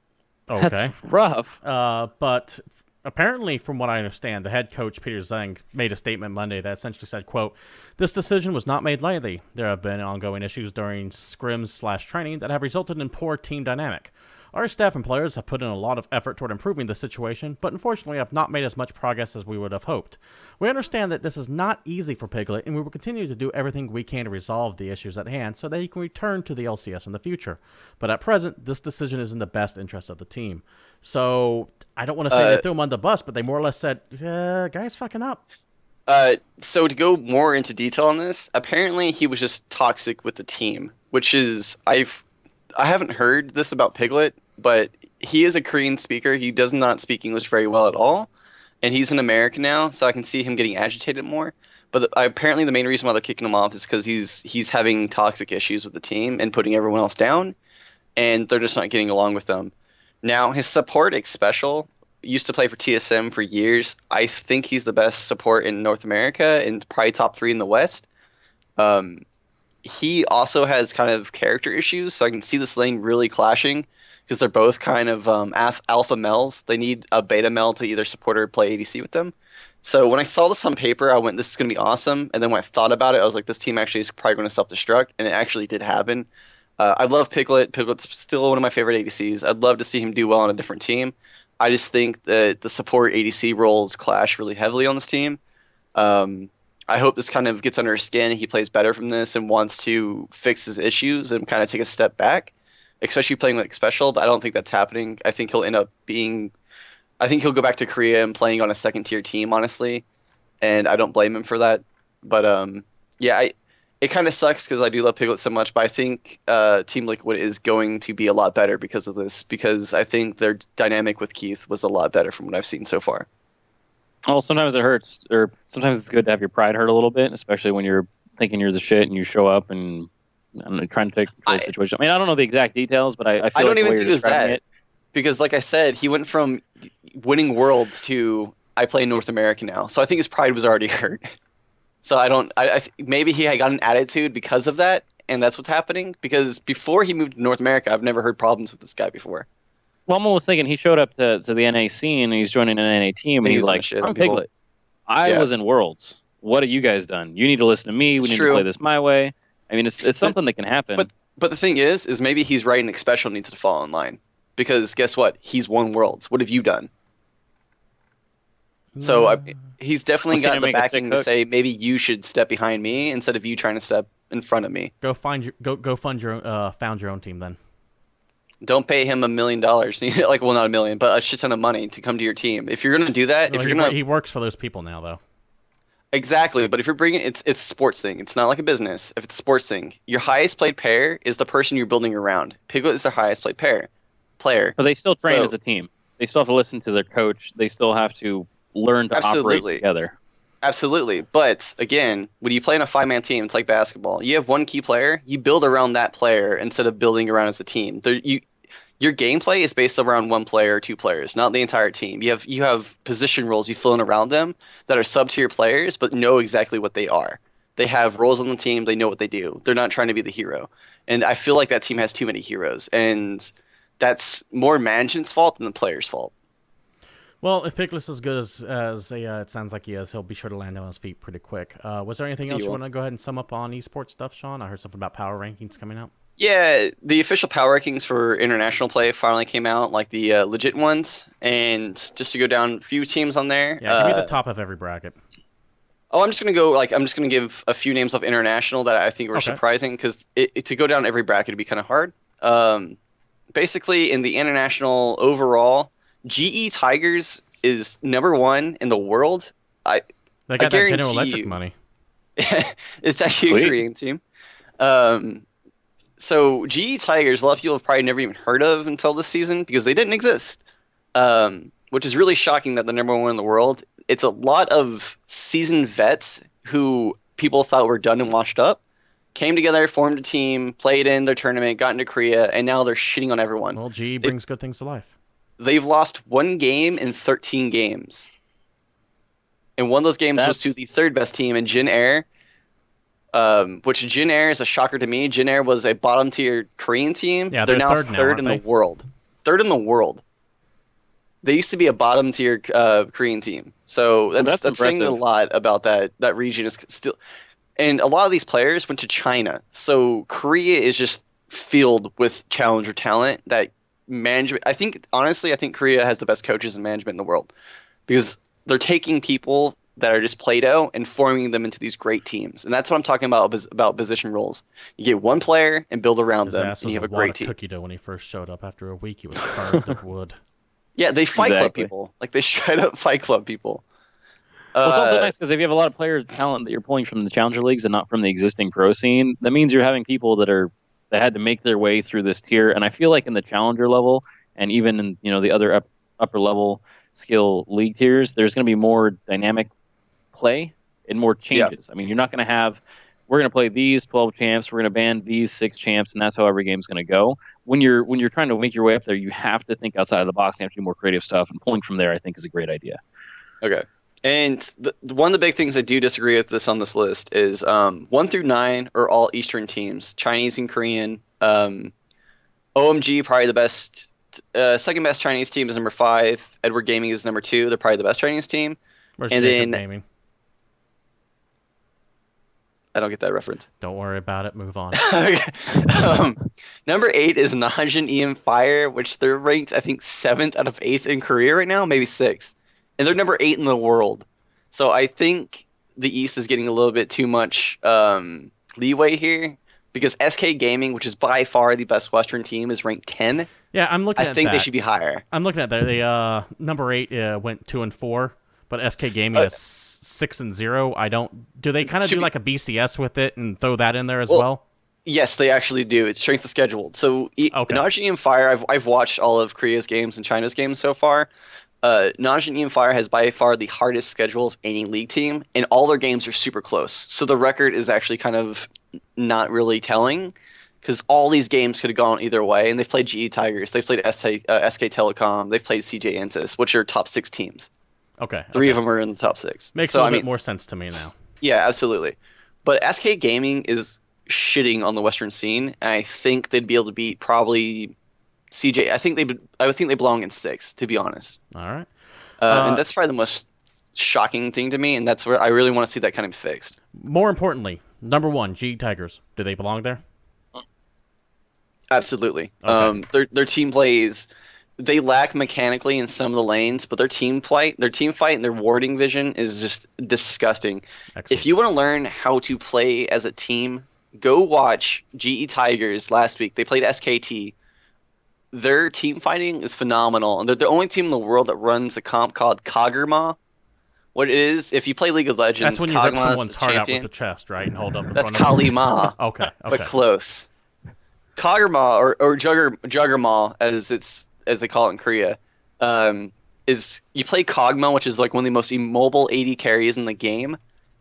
Okay. That's rough. But apparently, from what I understand, the head coach, Peter Zeng, made a statement Monday that essentially said, quote, "This decision was not made lightly. There have been ongoing issues during scrims/training that have resulted in poor team dynamic. Our staff and players have put in a lot of effort toward improving the situation, but unfortunately have not made as much progress as we would have hoped. We understand that this is not easy for Piglet, and we will continue to do everything we can to resolve the issues at hand so that he can return to the LCS in the future. But at present, this decision is in the best interest of the team." So I don't want to say they threw him on the bus, but they more or less said, guy's fucking up. So to go more into detail on this, apparently he was just toxic with the team, which is I haven't heard this about Piglet, but he is a Korean speaker. He does not speak English very well at all, and he's in America now, so I can see him getting agitated more. But apparently the main reason why they're kicking him off is because he's having toxic issues with the team and putting everyone else down. and they're just not getting along with them. Now, his support special used to play for TSM for years. I think he's the best support in North America and probably top 3 in the West. He also has kind of character issues, so I can see this lane really clashing because they're both kind of alpha males. They need a beta male to either support or play ADC with them. So when I saw this on paper, I went, this is going to be awesome. And then when I thought about it, I was like, this team actually is probably going to self-destruct. And it actually did happen. I love Piglet. Piglet's still one of my favorite ADCs. I'd love to see him do well on a different team. I just think that the support ADC roles clash really heavily on this team. I hope this kind of gets under his skin and he plays better from this and wants to fix his issues and kind of take a step back, especially playing like special, but I don't think that's happening. I think he'll end up being... I think he'll go back to Korea and playing on a second-tier team, honestly, and I don't blame him for that. But, yeah, it kind of sucks because I do love Piglet so much, but I think Team Liquid is going to be a lot better because of this, because I think their dynamic with Keith was a lot better from what I've seen so far. Well, sometimes it hurts, or sometimes it's good to have your pride hurt a little bit, especially when you're thinking you're the shit and you show up and I'm trying to take control of the situation. I mean, I don't know the exact details, but I feel don't like even the way think you're it was that. describing it. Because, like I said, he went from winning worlds to I play North America now. So I think his pride was already hurt. So maybe he had got an attitude because of that, and that's what's happening. Because before he moved to North America, I've never heard problems with this guy before. Well, I'm almost thinking he showed up to the NA scene, and he's joining an NA team, and he's like, I'm Piglet. I was in Worlds. What have you guys done? You need to listen to me. We need to play this my way. I mean, it's something that can happen. But the thing is maybe he's right and Special needs to fall in line. Because guess what? He's won Worlds. What have you done? So he's definitely got the backing to say maybe you should step behind me instead of you trying to step in front of me. Go fund your own team then. Don't pay him $1 million. Like, well, not $1 million, but a shit ton of money to come to your team. If you're gonna do that, he works for those people now, though. Exactly, but if you're bringing it's a sports thing. It's not like a business. If it's a sports thing, your highest played pair is the person you're building around. Piglet is their highest played player. But they still train as a team. They still have to listen to their coach. They still have to learn to operate together. Absolutely. But again, when you play in a 5-man team, it's like basketball. You have one key player, you build around that player instead of building around as a team. Your gameplay is based around one player or 2 players, not the entire team. You have position roles you fill in around them that are sub-tier players but know exactly what they are. They have roles on the team, they know what they do. They're not trying to be the hero. And I feel like that team has too many heroes. And that's more management's fault than the player's fault. Well, if Piglet's as good as it sounds like he is, he'll be sure to land on his feet pretty quick. Was there anything else you want to go ahead and sum up on esports stuff, Sean? I heard something about power rankings coming out. Yeah, the official power rankings for international play finally came out, like the legit ones. And just to go down a few teams on there. Yeah, give me the top of every bracket. Oh, I'm just gonna give a few names of international that I think were surprising, because to go down every bracket would be kind of hard. Basically, in the international overall, GE Tigers is #1 in the world. They got that General Electric money. It's actually a Korean team. So GE Tigers, a lot of people have probably never even heard of until this season because they didn't exist, which is really shocking that they're #1 in the world. It's a lot of seasoned vets who people thought were done and washed up, came together, formed a team, played in their tournament, got into Korea, and now they're shitting on everyone. Well, GE brings good things to life. They've lost 1 game in 13 games. And one of those games was to the 3rd best team in Jin Air, which Jin Air is a shocker to me. Jin Air was a bottom-tier Korean team. Yeah, they're now 3rd in the world. 3rd in the world. They used to be a bottom-tier Korean team. So that's saying a lot about that region. Is still, and a lot of these players went to China. So Korea is just filled with challenger talent that management. I think Korea has the best coaches and management in the world, because they're taking people that are just Play-Doh and forming them into these great teams. And that's what I'm talking about position roles. You get one player and build around them, and you have a great team. Cookie dough when he first showed up. After a week, he was carved of wood. Yeah, they fight club people. Like, they straight up fight club people. Well, it's also nice because if you have a lot of player talent that you're pulling from the challenger leagues and not from the existing pro scene, that means you're having people that had to make their way through this tier. And I feel like in the challenger level and even in the other upper level skill league tiers, there's going to be more dynamic play and more changes. Yeah. I mean, you're not going to have we're going to play these 12 champs, we're going to ban these 6 champs, and that's how every game's going to go. When you're trying to make your way up there, you have to think outside of the box. You have to do more creative stuff, and pulling from there, I think, is a great idea. Okay. And one of the big things I do disagree with this on this list is 1 through 9 are all Eastern teams, Chinese and Korean. OMG, probably the best. Second best Chinese team is number 5. Edward Gaming is number 2. They're probably the best Chinese team. Where's And Jacob then- Gaming? I don't get that reference. Don't worry about it. Move on. Okay. Number 8 is Najin EM Fire, which they're ranked, I think, 7th out of 8th in Korea right now, maybe 6th. And they're number 8 in the world. So I think the East is getting a little bit too much leeway here, because SK Gaming, which is by far the best Western team, is ranked 10. Yeah, I'm looking at that. I think they should be higher. I'm looking at that. They number 8 went 2-4, but SK Gaming is 6-0. I don't. Do they kind of do like a BCS with it and throw that in there as well? Yes, they actually do. It's strength of schedule. So Najin EM Fire, I've watched all of Korea's games and China's games so far. Najin EM Fire has by far the hardest schedule of any league team, and all their games are super close. So the record is actually kind of not really telling, because all these games could have gone either way. And they've played GE Tigers, they've played SK Telecom, they've played CJ Entus, which are top 6 teams. Okay. 3 of them are in the top 6. Makes a little bit more sense to me now. Yeah, absolutely. But SK Gaming is shitting on the Western scene, and I think they'd be able to beat probably CJ. I would think they belong in 6, to be honest. All right. And that's probably the most shocking thing to me, and that's where I really want to see that kind of fixed. More importantly, number 1, GE Tigers. Do they belong there? Absolutely. Okay. Their team plays. They lack mechanically in some of the lanes, but their team fight, and their warding vision is just disgusting. Excellent. If you want to learn how to play as a team, go watch GE Tigers last week. They played SKT. Their team fighting is phenomenal, and they're the only team in the world that runs a comp called Kagurma. What it is, if you play League of Legends, That's when you rip Kagurma is someone's the heart out champion. with the chest, right, and hold up in That's front of them. Kalima. Okay. But close. Kagurma or Juggerma as they call it in Korea, is you play Kog'Maw, which is like one of the most immobile AD carries in the game,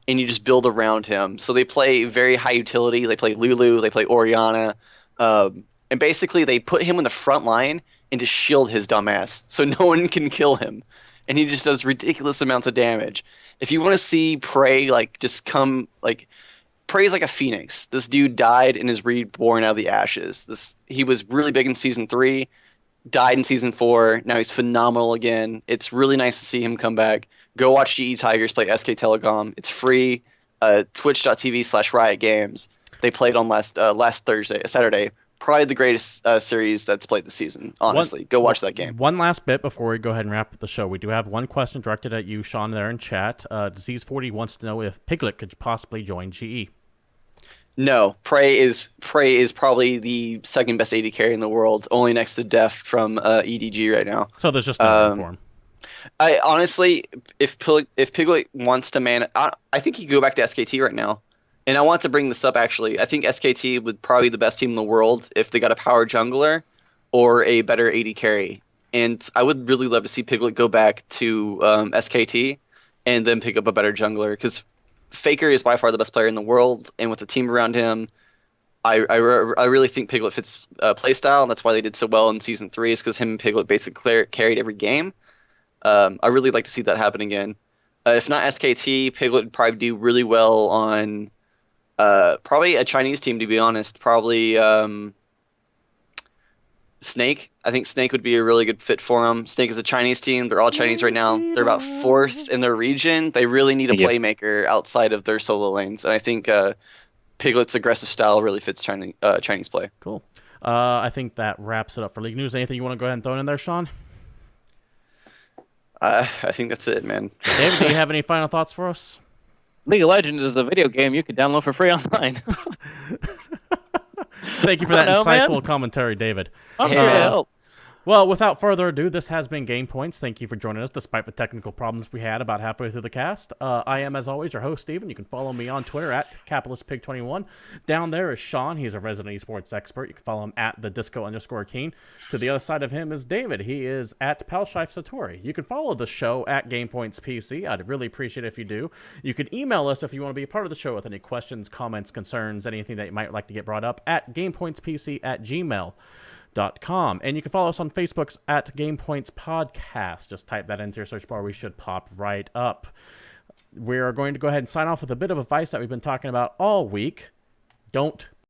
and you just build around him. So they play very high utility. They play Lulu, they play Orianna, and basically they put him in the front line and just shield his dumb ass, so no one can kill him, and he just does ridiculous amounts of damage. If you want to see Prey Prey's like a phoenix. This dude died and is reborn out of the ashes. He was really big in Season 3, died in Season 4, now he's phenomenal again. It's really nice to see him come back. Go watch GE Tigers play SK Telecom. It's free. Twitch.tv/Riot Games. They played on last Saturday. Probably the greatest series that's played this season, honestly. Go watch that game. One last bit before we go ahead and wrap up the show. We do have one question directed at you, Sean, there in chat. Disease40 wants to know if Piglet could possibly join GE. No. Prey is probably the second best AD carry in the world, only next to Def from EDG right now. So there's just no room for him. I honestly, if Piglet wants to man, I think he could go back to SKT right now. And I want to bring this up, actually. I think SKT would probably be the best team in the world if they got a power jungler or a better AD carry. And I would really love to see Piglet go back to SKT and then pick up a better jungler. Because Faker is by far the best player in the world. And with the team around him, I really think Piglet fits playstyle. And that's why they did so well in Season 3, is because him and Piglet basically carried every game. I really like to see that happen again. If not SKT, Piglet would probably do really well on... probably a Chinese team, to be honest. Probably Snake. I think Snake would be a really good fit for him. Snake is a Chinese team. They're all Chinese right now. They're about 4th in their region. They really need a playmaker outside of their solo lanes. And I think Piglet's aggressive style really fits Chinese play. Cool. I think that wraps it up for League News. Anything you want to go ahead and throw in there, Sean? I think that's it, man. David, do you have any final thoughts for us? League of Legends is a video game you can download for free online. Thank you for that insightful commentary, David. I'm here to help. Well, without further ado, this has been GamePoints. Thank you for joining us, despite the technical problems we had about halfway through the cast. I am, as always, your host, Steven. You can follow me on Twitter at CapitalistPig21. Down there is Sean. He's a resident esports expert. You can follow him at @thedisco_king. To the other side of him is David. He is at Palshife Satori. You can follow the show at GamePoints PC. I'd really appreciate it if you do. You can email us if you want to be a part of the show with any questions, comments, concerns, anything that you might like to get brought up at GamePointsPC@gmail.com. And you can follow us on Facebook's at GamePoints Podcast. Just type that into your search bar. We should pop right up. We're going to go ahead and sign off with a bit of advice that we've been talking about all week. Don't